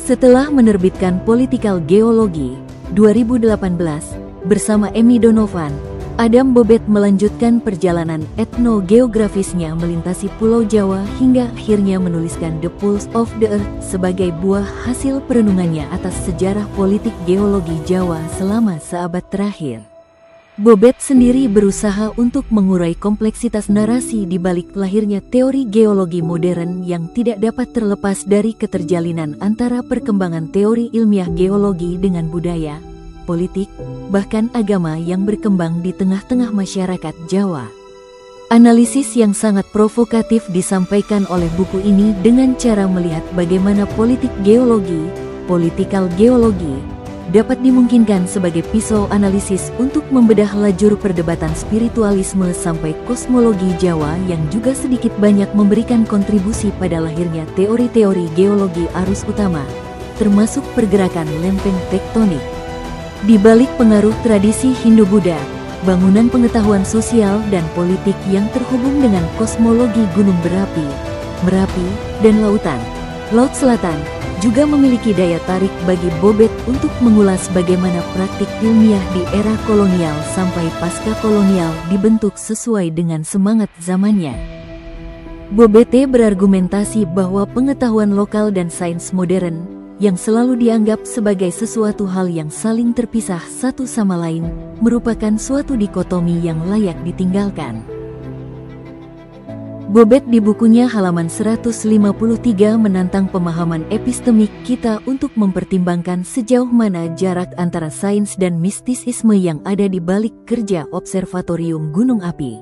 Setelah menerbitkan Political Geology 2018 bersama Emmy Donovan, Adam Bobet melanjutkan perjalanan etnogeografisnya melintasi Pulau Jawa hingga akhirnya menuliskan The Pulse of the Earth sebagai buah hasil perenungannya atas sejarah politik geologi Jawa selama seabad terakhir. Bobet sendiri berusaha untuk mengurai kompleksitas narasi di balik lahirnya teori geologi modern yang tidak dapat terlepas dari keterjalinan antara perkembangan teori ilmiah geologi dengan budaya, politik, bahkan agama yang berkembang di tengah-tengah masyarakat Jawa. Analisis yang sangat provokatif disampaikan oleh buku ini dengan cara melihat bagaimana politik geologi, political geology, dapat dimungkinkan sebagai pisau analisis untuk membedah lajur perdebatan spiritualisme sampai kosmologi Jawa yang juga sedikit banyak memberikan kontribusi pada lahirnya teori-teori geologi arus utama, termasuk pergerakan lempeng tektonik. Di balik pengaruh tradisi Hindu-Buddha, bangunan pengetahuan sosial dan politik yang terhubung dengan kosmologi gunung berapi, Merapi, dan lautan, Laut Selatan, juga memiliki daya tarik bagi Bobet untuk mengulas bagaimana praktik ilmiah di era kolonial sampai pasca kolonial dibentuk sesuai dengan semangat zamannya. Bobet berargumentasi bahwa pengetahuan lokal dan sains modern, yang selalu dianggap sebagai sesuatu hal yang saling terpisah satu sama lain, merupakan suatu dikotomi yang layak ditinggalkan. Bobet di bukunya halaman 153 menantang pemahaman epistemik kita untuk mempertimbangkan sejauh mana jarak antara sains dan mistisisme yang ada di balik kerja Observatorium Gunung Api.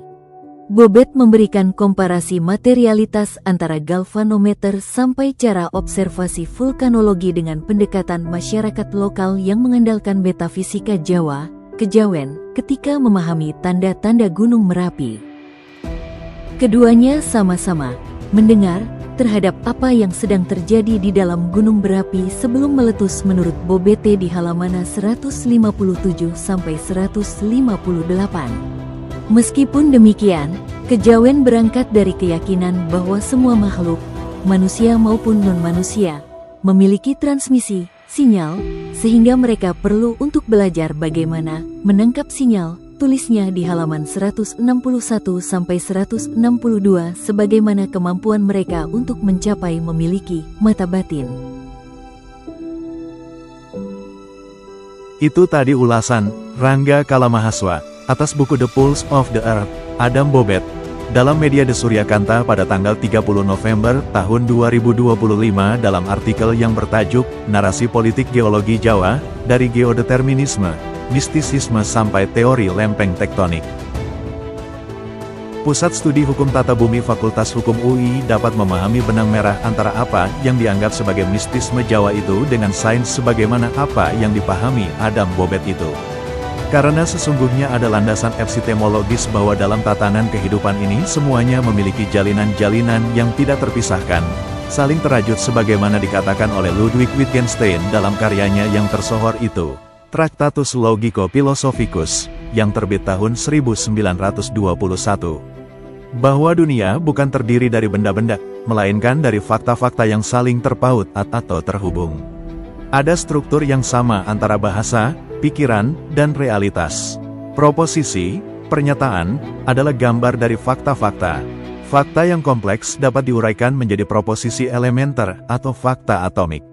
Bobet memberikan komparasi materialitas antara galvanometer sampai cara observasi vulkanologi dengan pendekatan masyarakat lokal yang mengandalkan metafisika Jawa, kejawen, ketika memahami tanda-tanda Gunung Merapi. Keduanya sama-sama mendengar terhadap apa yang sedang terjadi di dalam gunung berapi sebelum meletus menurut Bobet di halaman 157 sampai 158. Meskipun demikian, kejawen berangkat dari keyakinan bahwa semua makhluk, manusia maupun non-manusia, memiliki transmisi sinyal, sehingga mereka perlu untuk belajar bagaimana menangkap sinyal. Tulisnya di halaman 161 sampai 162 sebagaimana kemampuan mereka untuk mencapai memiliki mata batin. Itu tadi ulasan Rangga Kalamahaswa atas buku The Pulse of the Earth, Adam Bobet, dalam media The Suryakanta pada tanggal 30 November tahun 2025 dalam artikel yang bertajuk Narasi Politik Geologi Jawa, dari Geodeterminisme, Mistisisme sampai Teori Lempeng Tektonik. Pusat Studi Hukum Tata Bumi Fakultas Hukum UI dapat memahami benang merah antara apa yang dianggap sebagai mistisme Jawa itu dengan sains sebagaimana apa yang dipahami Adam Bobet itu. Karena sesungguhnya ada landasan epistemologis bahwa dalam tatanan kehidupan ini semuanya memiliki jalinan-jalinan yang tidak terpisahkan, saling terajut sebagaimana dikatakan oleh Ludwig Wittgenstein dalam karyanya yang tersohor itu, Tractatus Logico Philosophicus, yang terbit tahun 1921. Bahwa dunia bukan terdiri dari benda-benda, melainkan dari fakta-fakta yang saling terpaut atau terhubung. Ada struktur yang sama antara bahasa, pikiran, dan realitas. Proposisi, pernyataan, adalah gambar dari fakta-fakta. Fakta yang kompleks dapat diuraikan menjadi proposisi elementer atau fakta atomik.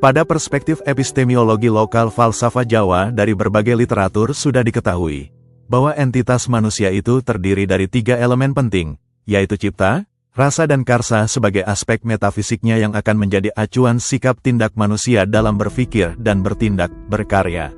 Pada perspektif epistemologi lokal falsafah Jawa dari berbagai literatur sudah diketahui bahwa entitas manusia itu terdiri dari 3 elemen penting, yaitu cipta, rasa dan karsa sebagai aspek metafisiknya yang akan menjadi acuan sikap tindak manusia dalam berpikir dan bertindak, berkarya.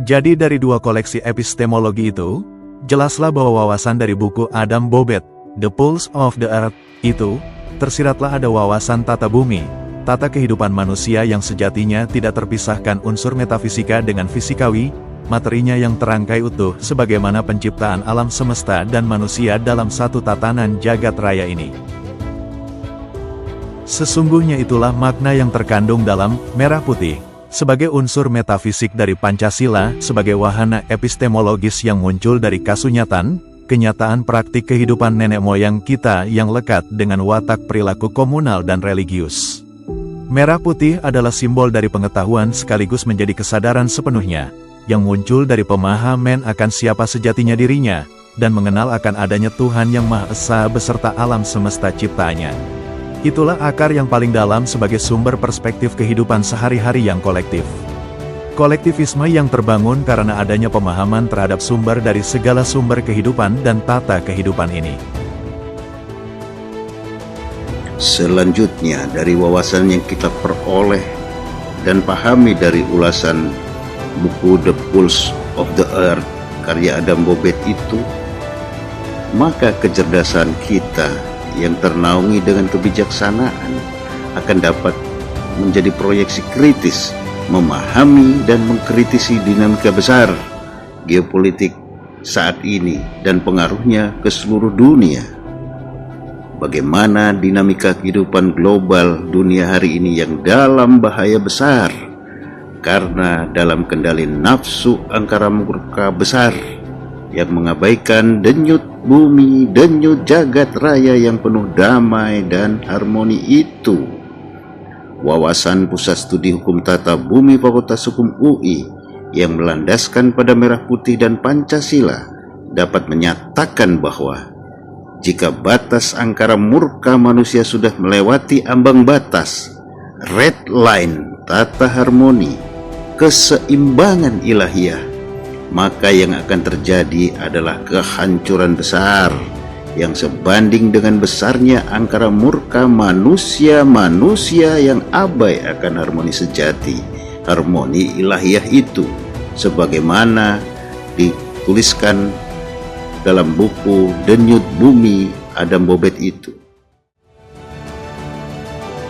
Jadi dari 2 koleksi epistemologi itu, jelaslah bahwa wawasan dari buku Adam Bobet, The Pulse of the Earth, itu, tersiratlah ada wawasan tata bumi, tata kehidupan manusia yang sejatinya tidak terpisahkan unsur metafisika dengan fisikawi, materinya yang terangkai utuh sebagaimana penciptaan alam semesta dan manusia dalam satu tatanan jagat raya ini. Sesungguhnya itulah makna yang terkandung dalam Merah Putih, sebagai unsur metafisik dari Pancasila sebagai wahana epistemologis yang muncul dari kasunyatan, kenyataan praktik kehidupan nenek moyang kita yang lekat dengan watak perilaku komunal dan religius. Merah putih adalah simbol dari pengetahuan sekaligus menjadi kesadaran sepenuhnya, yang muncul dari pemahaman akan siapa sejatinya dirinya, dan mengenal akan adanya Tuhan Yang Maha Esa beserta alam semesta ciptaannya. Itulah akar yang paling dalam sebagai sumber perspektif kehidupan sehari-hari yang kolektif. Kolektivisme yang terbangun karena adanya pemahaman terhadap sumber dari segala sumber kehidupan dan tata kehidupan ini. Selanjutnya, dari wawasan yang kita peroleh dan pahami dari ulasan buku The Pulse of the Earth karya Adam Bobet itu, maka kecerdasan kita yang ternaungi dengan kebijaksanaan akan dapat menjadi proyeksi kritis, memahami dan mengkritisi dinamika besar geopolitik saat ini dan pengaruhnya ke seluruh dunia. Bagaimana dinamika kehidupan global dunia hari ini yang dalam bahaya besar karena dalam kendali nafsu angkara murka besar yang mengabaikan denyut bumi, denyut jagat raya yang penuh damai dan harmoni itu. Wawasan Pusat Studi Hukum Tata Bumi Fakultas Hukum UI yang melandaskan pada merah putih dan Pancasila dapat menyatakan bahwa jika batas angkara murka manusia sudah melewati ambang batas, red line tata harmoni, keseimbangan ilahiyah, maka yang akan terjadi adalah kehancuran besar yang sebanding dengan besarnya angkara murka manusia yang abai akan harmoni sejati, harmoni ilahiyah itu, sebagaimana dituliskan dalam buku Denyut Bumi Adam Bobet itu.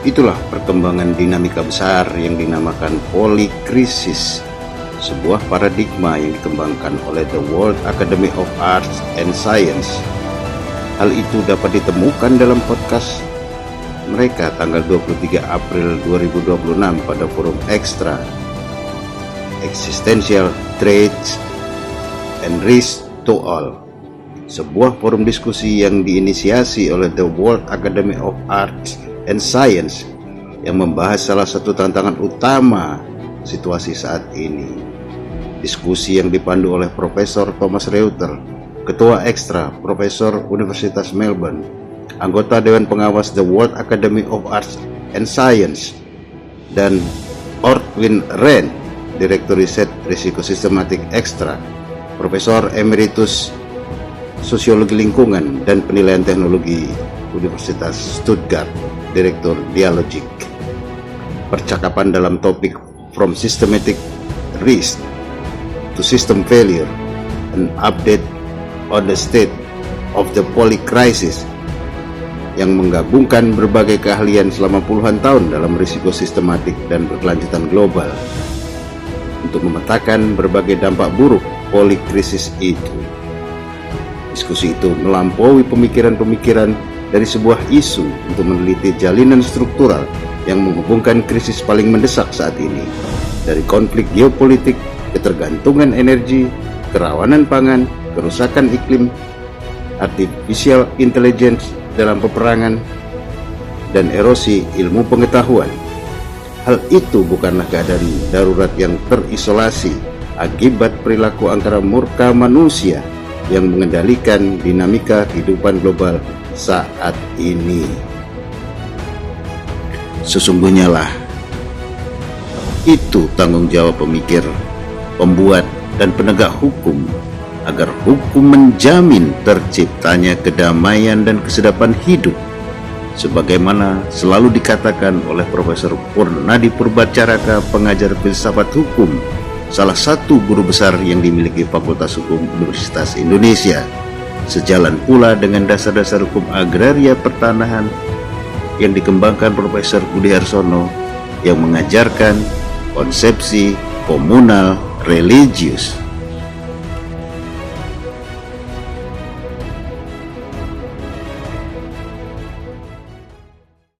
Itulah perkembangan dinamika besar yang dinamakan polikrisis, sebuah paradigma yang dikembangkan oleh the World Academy of Arts and Science. Hal itu dapat ditemukan dalam podcast mereka tanggal 23 April 2026 pada forum Extra Existential Threats and Risk to All, sebuah forum diskusi yang diinisiasi oleh the World Academy of Arts and Science yang membahas salah satu tantangan utama situasi saat ini. Diskusi yang dipandu oleh Profesor Thomas Reuter, Ketua Ekstra, Profesor Universitas Melbourne, anggota Dewan Pengawas the World Academy of Arts and Science, dan Ortwin Wren, Direktur Riset Risiko Sistematik Ekstra, Profesor Emeritus Sosiologi Lingkungan dan Penilaian Teknologi Universitas Stuttgart, Direktur Dialogik. Percakapan dalam topik From Systematic Risk to System Failure, an Update on the State of the Polycrisis, yang menggabungkan berbagai keahlian selama puluhan tahun dalam risiko sistematik dan berkelanjutan global untuk memetakan berbagai dampak buruk polikrisis itu. Diskusi itu melampaui pemikiran-pemikiran dari sebuah isu untuk meneliti jalinan struktural yang menghubungkan krisis paling mendesak saat ini, dari konflik geopolitik, ketergantungan energi, kerawanan pangan, kerusakan iklim, artificial intelligence dalam peperangan, dan erosi ilmu pengetahuan. Hal itu bukanlah keadaan darurat yang terisolasi akibat perilaku angkara murka manusia yang mengendalikan dinamika kehidupan global saat ini. Sesungguhnya lah, itu tanggung jawab pemikir, pembuat, dan penegak hukum agar hukum menjamin terciptanya kedamaian dan kesedapan hidup, sebagaimana selalu dikatakan oleh Profesor Purnadi Purbacaraka, pengajar filsafat hukum, salah satu guru besar yang dimiliki Fakultas Hukum Universitas Indonesia, sejalan pula dengan dasar-dasar hukum agraria pertanahan yang dikembangkan Profesor Budi Harsono yang mengajarkan konsepsi komunal religius.